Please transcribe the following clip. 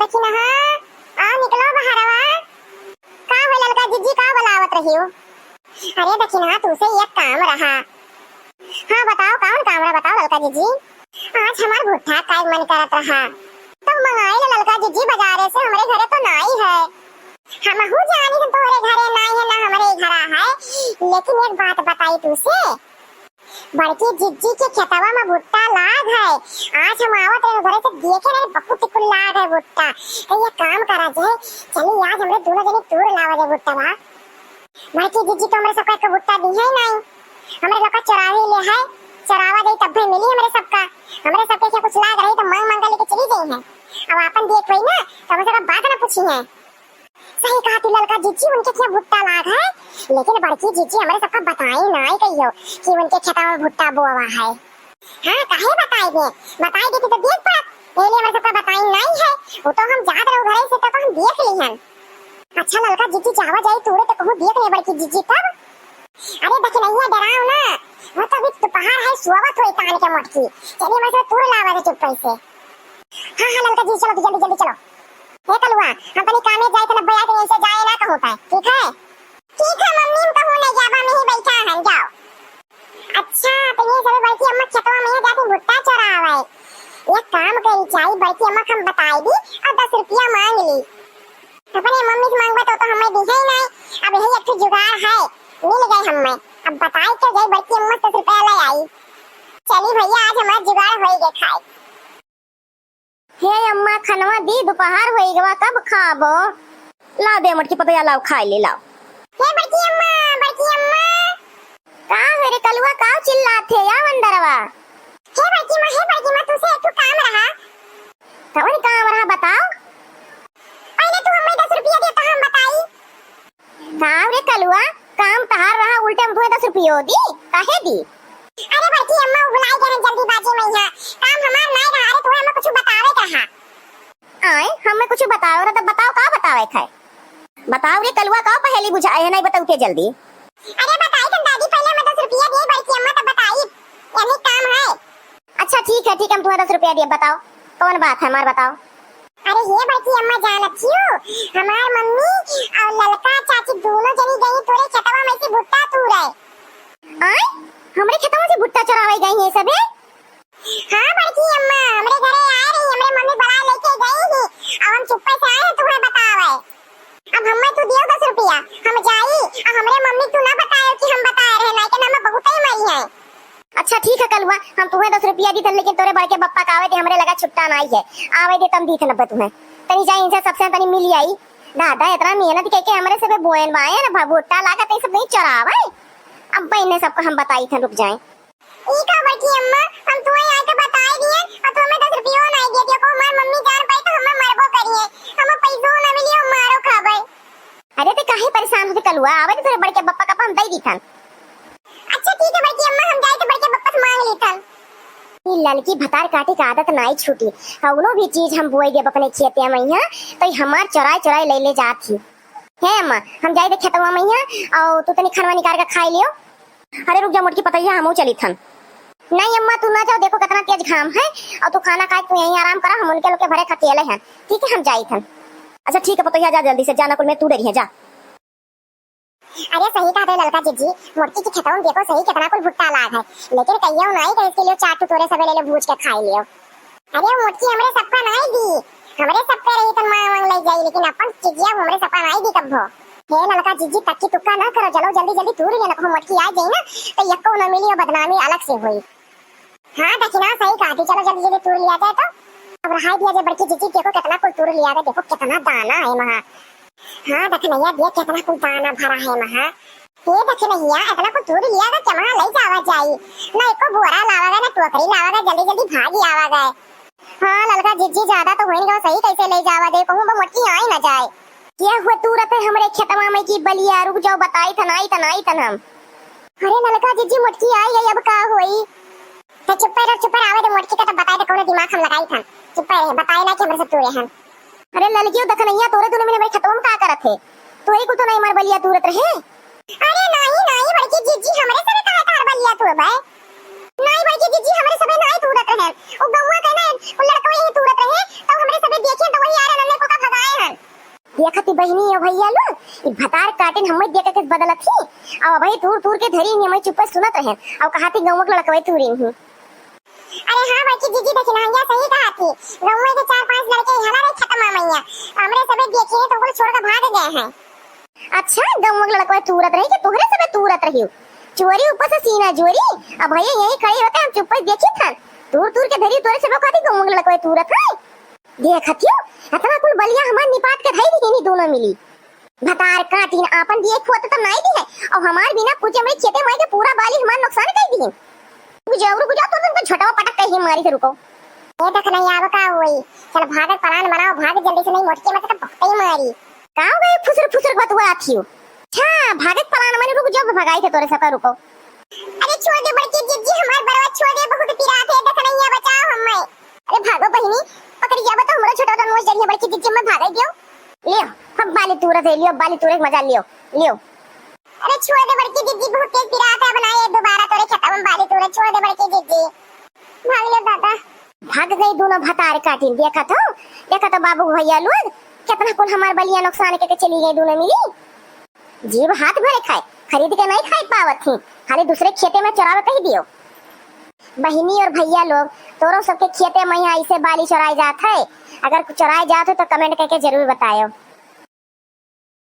देखी ना आ निकलो बहारवा। का हो ललका जीजी का बुलावत रही हो? अरे देखी ना तुसे एक काम रहा। हाँ बताओ कौन काम रहा बताओ ललका जीजी। आज हमार भुट्टा का मन करत रहा तो मंगाई ले ललका जीजी बाजारे से। हमारे घरे तो नहीं है। हम हूँ जानी हम तोहरे घरे नहीं है ना हमारे घरा है। लेकिन एक बात बताई तुसे, बड़की जिज्जी के खेतवा में भुट्टा लाग है। आज हम आवत रहे घरे से देखे नहीं बहुत कुल लाग है भुट्टा। तो ये काम करा जाए, चली आज हमरे दोनों जने तोड़ लावा जाए भुट्टा बा। बड़की जिज्जी तो हमरे सबका भुट्टा दी है नहीं, हमरे लोग का चरावे ले है। चरावा दे तब भी मिली हमरे सबका। हमरे सबके क्या कुछ लाग रही तो मांग मांग लेके चली गई है। अब अपन देख रही ना तो हमसे बात ना पूछी है। सही कहा तू ललका जीजी, उनके क्या भुट्टा लाग है। लेकिन बड़की जीजी हमारे सबका बताई नहीं कहियो कि उनके खेता में भुट्टा बोआ है। हाँ काहे बताएंगे, बताई देती तो देख पात। पहले हमारे सबका बताई नहीं है, वो तो हम जात रहो घरे से तो हम देख ली हन। अच्छा ललका जीजी जावा जाई तोड़े तो कहूं देख ले बड़की जीजी तब। अरे देख नहीं है डराओ ना, वो तो अभी दोपहर है सुआवत होई तान के मोटकी। चलिए मैं से तोड़ लावा दे चुप से। हाँ हाँ ललका जीजी चलो जल्दी जल्दी चलो। हे कलुआ हम अपनी काम में जाए तो भैया के ऐसे जाए ना कहूं पाए। ठीक है मम्मी हम कहूं नहीं जाबा में ही बैठा है जाओ। अच्छा तो ये सब बड़की अम्मा खेतवा में जाके भुट्टा चरावे। एक काम करी चाहिए बड़की अम्मा हम बताई दी और 10 रुपया मांग ली। अपने मम्मी से मांगबा तो हमें दी ही नहीं। अब यही एक जुगाड़ है मिल गई हमें। अब बताई तो गई बड़की अम्मा 10 रुपया ले आई। चली भैया आज हमारा जुगाड़ हो गए खाए। हे अम्मा खनवा दी दोपहर होई गवा कब खाबो? ला दे मटकी पतया लाओ खाई ले लाओ। हे बड़की अम्मा का रे कलुआ का चिल्लाथे या अंदरवा? हे बड़की मां तुसे एक काम रहा। कौन काम रहा बताओ? पहले तू हमें 10 रुपया दे तो हम बताई। काम रे कलुआ काम तहार रहा उल्टे में 10 रुपया दी काहे दी? अरे बड़की अम्मा बुलाई करे जल्दी बाजी में यहाँ काम हमार नहीं रहा। अरे तू हमें कुछ बतावे कहा। आए हमें कुछ बताओ रे तो बताओ का बतावे थे? बताओ रे कलुआ का पहेली बुझाए है नहीं बताओ के जल्दी। अरे बताई तो दादी पहले हमें 10 रुपया दे बड़की अम्मा तो बताई यही काम है। अच्छा ठीक है हम तुम्हें 10 रुपया दिए बताओ कौन बात है हमार बताओ। अरे ये बड़की अम्मा जानत छियो हमार मम्मी और ललका चाची दोनों जनी गई तोरे खेतवा में से भुट्टा तोड़े। आए हमरे खेतवा से भुट्टा चरावे गई है सबे? हाँ बड़की अम्मा हमरे घरे आ रही हमरे मम्मी बड़ा लेके गई थी अब हम चुप्पे से आए तुम्हें बतावे। अब हमें तू दियो 10 रुपया हम जाई और हमरे मम्मी तू ना बताए कि हम बता रहे नहीं कि हमें बहुत ही मरी है। अच्छा ठीक है कलुआ हम तुम्हें 10 रुपया दी थे लेकिन तोरे बड़के बप्पा का आवे थे हमरे लगा छुट्टा नहीं है आवे दे तम दी थे नब्बे तुम्हें तनी जाई इनसे सबसे तनी मिल आई। दादा इतना मेहनत करके हमरे सबे बोएन बाए ना भुट्टा लागा ते सब नहीं चरावे। अब बहने सबको हम बताई थे रुक जाए। ई का बड़की अम्मा हम तुम्हें आए तो बताई दिए और तुम्हें 10 रुपया नहीं दे दियो को हमार मम्मी जान पाई तो हमें मरबो करिए हमें पैसो ना मिली हम मारो खाबे। अरे ते काहे परेशान होते कलुआ आवे तो तेरे बड़के बप्पा का हम दई दी थन। अच्छा ठीक है बड़की अम्मा हम जाए तो बड़के बप्पा से मांग ली थन। ये ललकी भतार काटे का आदत नहीं छूटी कौनो भी चीज हम बोई दे अपने खेते में यहाँ तो हमार चराई ले जात थी। है अम्मा हम जाए थे खेतवा में यहाँ और तू तनी खनवा निकाल के खाई लियो। अरे रुक जा मोटकी पतैया हमहू चली थन। नहीं अम्मा तू ना जाओ देखो कितना तेज घाम है और तू खाना खाए तू यहीं आराम करा हम उनके लोग के भरे खकेले हैं। ठीक है हम जाई थन। अच्छा ठीक है पतैया जा जल्दी से जाना कुल में तू डरी है जा। अरे सही कहा थे ललका जीजी मोटकी की खेतवा में देखो सही कितना कुल भुट्टा लाग है लेकिन कहियो नहीं तो इसके लिए चार टुकड़े सबे ले भूज के खाई लियो। अरे मोटकी हमरे सबका नहीं दी हमरे सबके रही तो मांग ले जाई लेकिन अपन चिजिया हमरे सबका नहीं दी कब्बो। हे ललका जीजी तक्की तुक्का ना करो चलो जल्दी जल्दी तूड़ ले ना मोटकी आ जाई ना तो यक्को ना मिली और बदनामी अलग से हुई। हाँ देखना सही कहा थी चलो जल्दी जल्दी तूड़ लिया जाए तो। अब रहा दिया जाए बड़की जीजी देखो कितना कुल तूड़ लिया है देखो कितना दाना है वहाँ। हाँ देख नैया दिया कितना कुल दाना भरा है वहाँ। ये देख नैया इतना कुल तूड़ लिया था क्या वहाँ ले जावा जाई ना एको बोरा लावागा ना टोकरी लावागा जल्दी जल्दी भागी आवागा। हाँ ललका जीजी ज्यादा तो होई गो सही कैसे ले जावा दे कहूँ वो मोटकी आई ना जाए। क्या हुआ तू रहते हमरे खेतवा में की बलिया रुक जाओ बताई थन आई तन हम। अरे ललका जीजी मोटकी आई गई अब का होई तो चुप रह आवे तो मोटकी का तो बताए तो कोनो दिमाग हम लगाई था चुप रह बताए ना कि हमरे सब तोड़े हैं। अरे ललकियों देख नैया तोरे तूने मेरे खेतवा में का करत है तोरी को तो नहीं मार बलिया तूरत रहे। अरे नहीं बड़की जीजी हमरे सब का तार बलिया तोड़ भाई नहीं बड़की जीजी हमरे सब नहीं तोड़त रहे ओ गौवा का ना वो लड़का यही तोड़त रहे तो हमरे सब देखे तो वही आ रहा देखती बहनी और भैया लोग ई भतार काटिन हम देख के बदलत थी और भाई दूर दूर के धरी नहीं मैं चुप सुनत रहे और कहाती गांव के लड़कवे तुरी हूं। अरे हाँ बच्ची जीजी देखी ना ये सही कहा थी। गांव में के 4-5 लड़के यहाँ रहे खत्म मैया हमरे सबे देखे तो उनको छोड़ कर भाग गए हैं। अच्छा गांव के लड़कवे तुरत रही कि तोहरे सबे तुरत रही चोरी ऊपर से सीना चोरी। अब भैया यही खड़े होते हम चुप देखे था दूर दूर के धरी तोरे सबे खाती गांव के लड़कवे तुरत है देखतियो इतना कुल बलिया हमार निपात के धई दी दोनों मिली भतार काटिन आपन दिए खोत तो नहीं दी है और हमार बिना पूछे में खेते में के पूरा बाली हमार नुकसान कर दी गुजाओ तो तुमको झटवा पटक कहीं मारी से रुको। ये देख नहीं आवा का हुई चल भागत पलान बनाओ भाग जल्दी से नहीं मोटके मत तो बहुत ही मारी का गए फुसर फुसर बतवा आथियो। अच्छा भागत पलान माने रुक जो भगाई थे तोरे सका रुको। अरे छोड़ दे बड़की जीजी हमार बरवा छोड़ दे बहुत पिरात है देख नहीं है बचाओ हमें। अरे भागो बहिनी पकड़ गया बता हमरा छोटा तो नोच जरिए बड़की जीजी में भाग दियो लियो हम बाली तुरत है लियो बाली तुरत मजा लियो लियो। अरे छोड़ दे बड़की जीजी बहुत तेज पिरात है बनाए दोबारा तोरे खत्म बाली तोरे छोड़ दे बड़की जीजी भाग ले दादा। भाग गई दोनों भतार काटिन देखा तो बाबू भैया लोग कितना कुल हमार बलिया नुकसान के चली गई दोनों मिली जीव हाथ भरे खाए खरीद के नहीं खाई पावत थी खाली दूसरे खेते में चरावे कही दियो। बहिनी और भैया लोग तोरो सबके खेते में यहाँ ऐसे बाली चराई जात है अगर चराई जात हो तो कमेंट करके जरूर बतायो।